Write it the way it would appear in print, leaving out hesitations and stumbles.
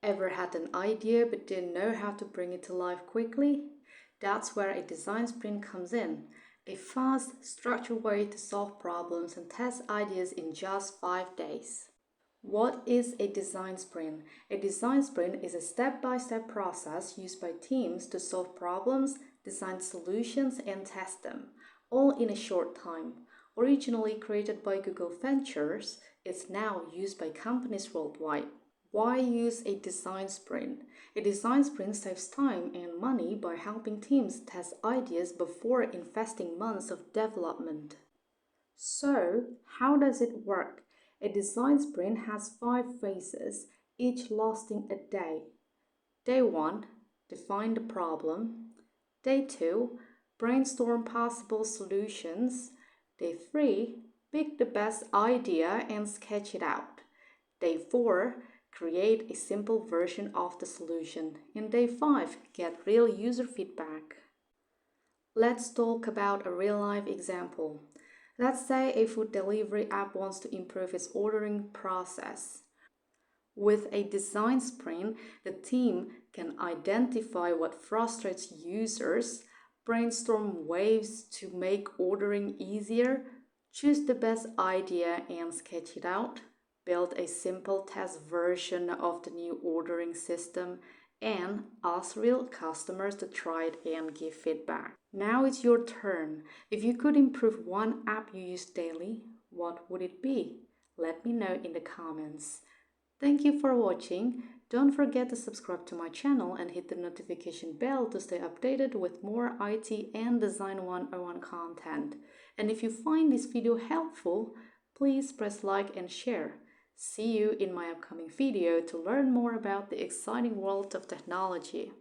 Ever had an idea but didn't know how to bring it to life quickly? That's where a design sprint comes in. A fast, structured way to solve problems and test ideas in just 5 days. What is a design sprint? A design sprint is a step-by-step process used by teams to solve problems, design solutions, and test them, all in a short time. Originally created by Google Ventures, it's now used by companies worldwide. Why use a design sprint? A design sprint saves time and money by helping teams test ideas before investing months of development. So, how does it work? A design sprint has 5 phases, each lasting a day. Day 1, define the problem. Day 2, brainstorm possible solutions. Day 3, pick the best idea and sketch it out. Day 4, create a simple version of the solution. And day 5, get real user feedback. Let's talk about a real-life example. Let's say a food delivery app wants to improve its ordering process. With a design sprint, the team can identify what frustrates users, brainstorm ways to make ordering easier, choose the best idea and sketch it out, build a simple test version of the new ordering system, and ask real customers to try it and give feedback. Now it's your turn. If you could improve one app you use daily, what would it be? Let me know in the comments. Thank you for watching. Don't forget to subscribe to my channel and hit the notification bell to stay updated with more IT and Design 101 content. And if you find this video helpful, please press like and share. See you in my upcoming video to learn more about the exciting world of technology.